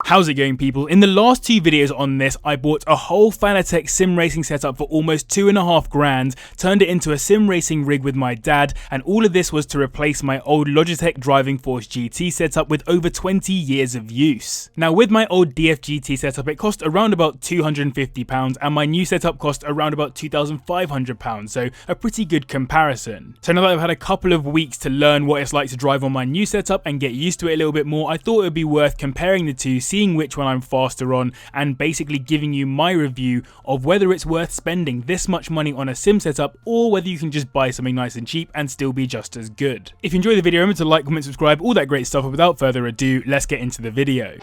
How's it going, people? In the last two videos on this, I bought a whole Fanatec sim racing setup for almost $2.5 grand, turned it into a sim racing rig with my dad, and all of this was to replace my old Logitech Driving Force GT setup with over 20 years of use. Now, with my old DFGT setup, it cost around about £250, and my new setup cost around about £2,500, so a pretty good comparison. So now that I've had a couple of weeks to learn what it's like to drive on my new setup and get used to it a little bit more, I thought it would be worth comparing the two, seeing which one I'm faster on, and basically giving you my review of whether it's worth spending this much money on a sim setup or whether you can just buy something nice and cheap and still be just as good. If you enjoyed the video, remember to like, comment, subscribe, all that great stuff, and without further ado, let's get into the video.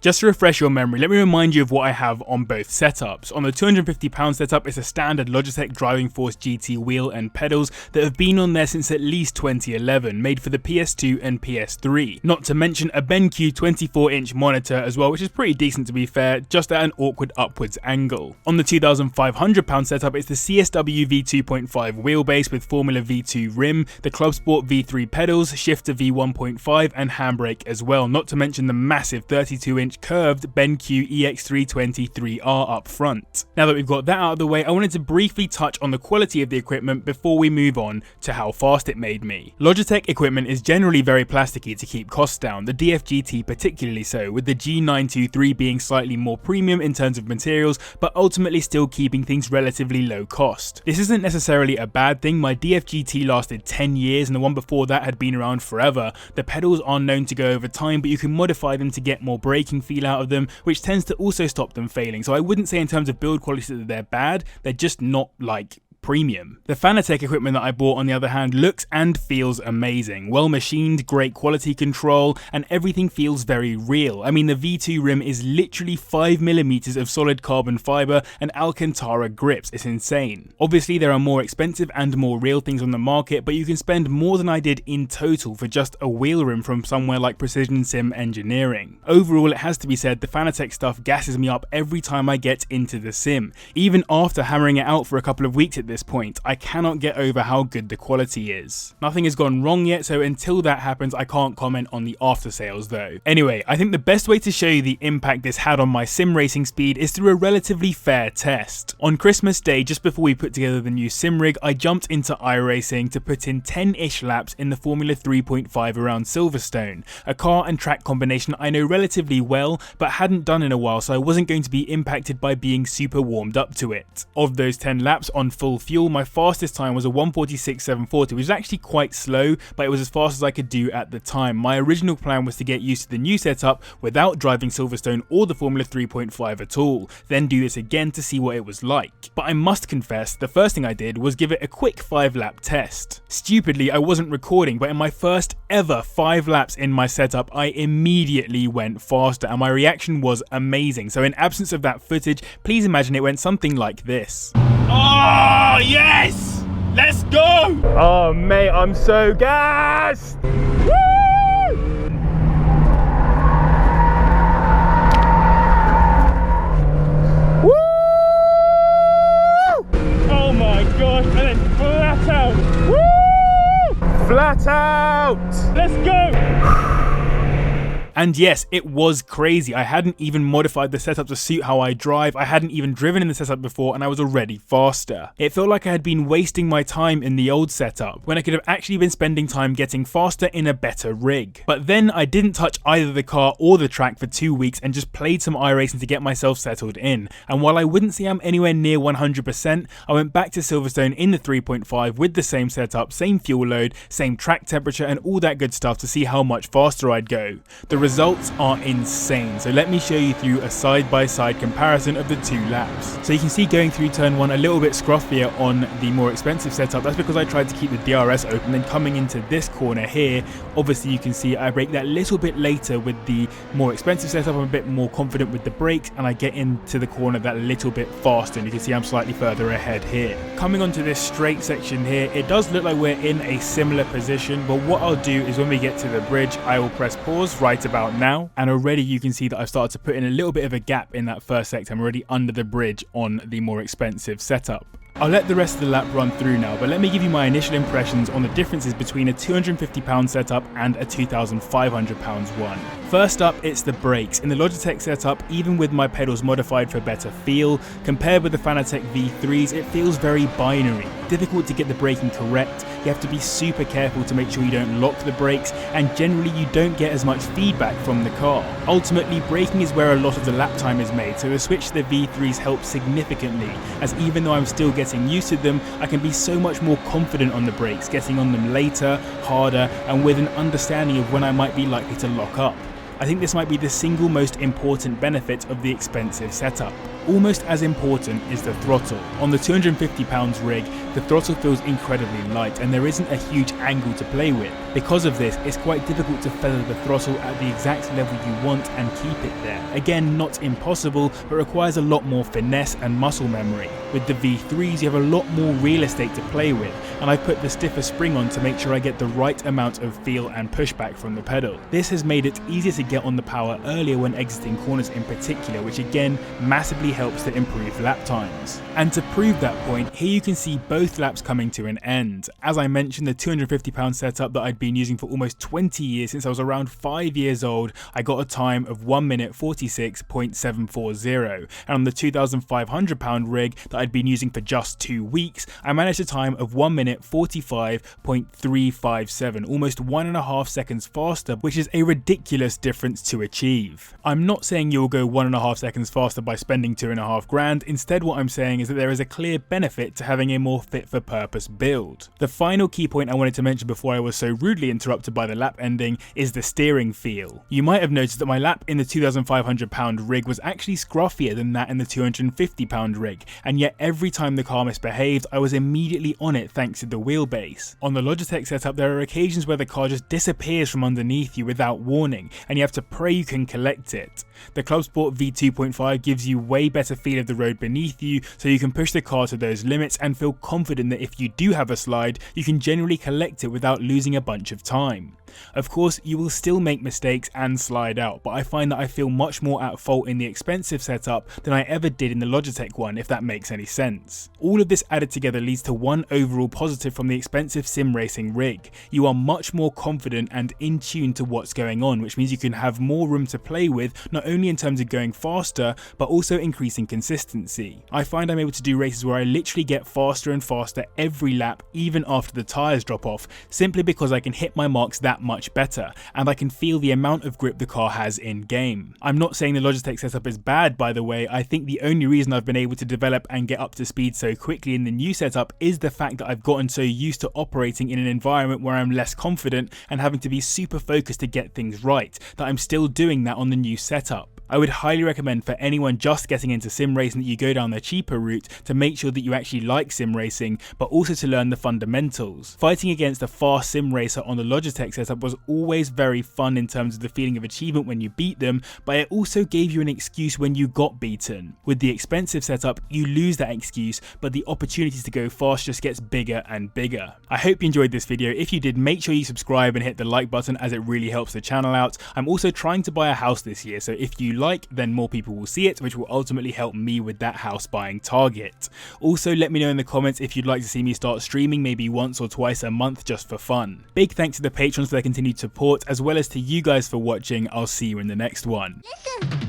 Just to refresh your memory, let me remind you of what I have on both setups. On the £250 setup, it's a standard Logitech Driving Force GT wheel and pedals that have been on there since at least 2011, made for the PS2 and PS3. Not to mention a BenQ 24-inch monitor as well, which is pretty decent to be fair, just at an awkward upwards angle. On the £2,500 setup, it's the CSW V2.5 wheelbase with Formula V2 rim, the Club Sport V3 pedals, shifter V1.5 and handbrake as well, not to mention the massive 32-inch curved BenQ EX323R up front. Now that we've got that out of the way, I wanted to briefly touch on the quality of the equipment before we move on to how fast it made me. Logitech equipment is generally very plasticky to keep costs down, the DFGT particularly so, with the G923 being slightly more premium in terms of materials, but ultimately still keeping things relatively low cost. This isn't necessarily a bad thing. My DFGT lasted 10 years and the one before that had been around forever. The pedals are known to go over time, but you can modify them to get more braking feel out of them, which tends to also stop them failing. So I wouldn't say in terms of build quality that they're bad, they're just not like premium. The Fanatec equipment that I bought, on the other hand, looks and feels amazing. Well machined, great quality control, and everything feels very real. I mean, the V2 rim is literally 5mm of solid carbon fiber and Alcantara grips. It's insane. Obviously, there are more expensive and more real things on the market, but you can spend more than I did in total for just a wheel rim from somewhere like Precision Sim Engineering. Overall, it has to be said, the Fanatec stuff gasses me up every time I get into the sim. Even after hammering it out for a couple of weeks at this point, I cannot get over how good the quality is. Nothing has gone wrong yet, so until that happens, I can't comment on the after sales though. Anyway, I think the best way to show you the impact this had on my sim racing speed is through a relatively fair test. On Christmas Day, just before we put together the new sim rig, I jumped into iRacing to put in 10-ish laps in the Formula 3.5 around Silverstone, a car and track combination I know relatively well, but hadn't done in a while, so I wasn't going to be impacted by being super warmed up to it. Of those 10 laps on full fuel, my fastest time was a 1:46.740, which is actually quite slow, but it was as fast as I could do at the time. My original plan was to get used to the new setup without driving Silverstone or the Formula 3.5 at all, then do this again to see what it was like. But I must confess, the first thing I did was give it a quick 5-lap test. Stupidly, I wasn't recording, but in my first ever 5 laps in my setup, I immediately went faster, and my reaction was amazing. So in absence of that footage, please imagine it went something like this. Oh, yes! Let's go! Oh, mate, I'm so gassed! Woo! Woo! Oh my gosh, and then flat out! Woo! Flat out! Let's go! And yes, it was crazy. I hadn't even modified the setup to suit how I drive. I hadn't even driven in the setup before, and I was already faster. It felt like I had been wasting my time in the old setup, when I could have actually been spending time getting faster in a better rig. But then I didn't touch either the car or the track for 2 weeks and just played some iRacing to get myself settled in. And while I wouldn't say I'm anywhere near 100%, I went back to Silverstone in the 3.5 with the same setup, same fuel load, same track temperature, and all that good stuff to see how much faster I'd go. The results are insane, so let me show you through a side-by-side comparison of the 2 laps. So you can see going through turn 1 a little bit scruffier on the more expensive setup. That's because I tried to keep the DRS open. Then coming into this corner here, obviously you can see I brake that little bit later with the more expensive setup. I'm a bit more confident with the brakes, and I get into the corner that little bit faster, and you can see I'm slightly further ahead here. Coming onto this straight section here, it does look like we're in a similar position, but what I'll do is when we get to the bridge, I will press pause right about now, and already you can see that I've started to put in a little bit of a gap in that first sector. I'm already under the bridge on the more expensive setup. I'll let the rest of the lap run through now, but let me give you my initial impressions on the differences between a £250 setup and a £2,500 one. First up, it's the brakes. In the Logitech setup, even with my pedals modified for better feel, compared with the Fanatec V3s, it feels very binary. Difficult to get the braking correct, you have to be super careful to make sure you don't lock the brakes, and generally you don't get as much feedback from the car. Ultimately, braking is where a lot of the lap time is made, so the switch to the V3s helps significantly, as even though I'm still getting used to them, I can be so much more confident on the brakes, getting on them later, harder, and with an understanding of when I might be likely to lock up. I think this might be the single most important benefit of the expensive setup. Almost as important is the throttle. On the £250 rig, the throttle feels incredibly light and there isn't a huge angle to play with. Because of this, it's quite difficult to feather the throttle at the exact level you want and keep it there. Again, not impossible, but requires a lot more finesse and muscle memory. With the V3s, you have a lot more real estate to play with, and I've put the stiffer spring on to make sure I get the right amount of feel and pushback from the pedal. This has made it easier to get on the power earlier when exiting corners in particular, which again massively helps to improve lap times. And to prove that point, here you can see both laps coming to an end. As I mentioned, the £250 setup that I'd been using for almost 20 years since I was around 5 years old, I got a time of 1 minute 46.740, and on the £2,500 rig that I'd been using for just 2 weeks, I managed a time of 1 minute 45.357, almost 1.5 seconds faster, which is a ridiculous difference to achieve. I'm not saying you'll go 1.5 seconds faster by spending £2.5 grand, instead what I'm saying is that there is a clear benefit to having a more fit for purpose build. The final key point I wanted to mention before I was so rudely interrupted by the lap ending is the steering feel. You might have noticed that my lap in the £2,500 rig was actually scruffier than that in the £250 rig, and yet every time the car misbehaved, I was immediately on it thanks to the wheelbase. On the Logitech setup, there are occasions where the car just disappears from underneath you without warning, and you have to pray you can collect it. The Club Sport V2.5 gives you way better feel of the road beneath you, so you can push the car to those limits and feel confident that if you do have a slide, you can generally collect it without losing a bunch of time. Of course, you will still make mistakes and slide out, but I find that I feel much more at fault in the expensive setup than I ever did in the Logitech one, if that makes any sense. All of this added together leads to one overall positive from the expensive sim racing rig. You are much more confident and in tune to what's going on, which means you can have more room to play with, not only in terms of going faster, but also increasing consistency. I find I'm able to do races where I literally get faster and faster every lap, even after the tyres drop off, simply because I can hit my marks that much better, and I can feel the amount of grip the car has in game. I'm not saying the Logitech setup is bad, by the way. I think the only reason I've been able to develop and get up to speed so quickly in the new setup is the fact that I've gotten so used to operating in an environment where I'm less confident and having to be super focused to get things right, that I'm still doing that on the new setup. I would highly recommend for anyone just getting into sim racing that you go down the cheaper route to make sure that you actually like sim racing, but also to learn the fundamentals. Fighting against a fast sim racer on the Logitech setup was always very fun in terms of the feeling of achievement when you beat them, but it also gave you an excuse when you got beaten. With the expensive setup, you lose that excuse, but the opportunities to go fast just gets bigger and bigger. I hope you enjoyed this video. If you did, make sure you subscribe and hit the like button, as it really helps the channel out. I'm also trying to buy a house this year, so if you like, then more people will see it, which will ultimately help me with that house buying target. Also, let me know in the comments if you'd like to see me start streaming maybe once or twice a month just for fun. Big thanks to the patrons for their continued support, as well as to you guys for watching. I'll see you in the next one. Listen.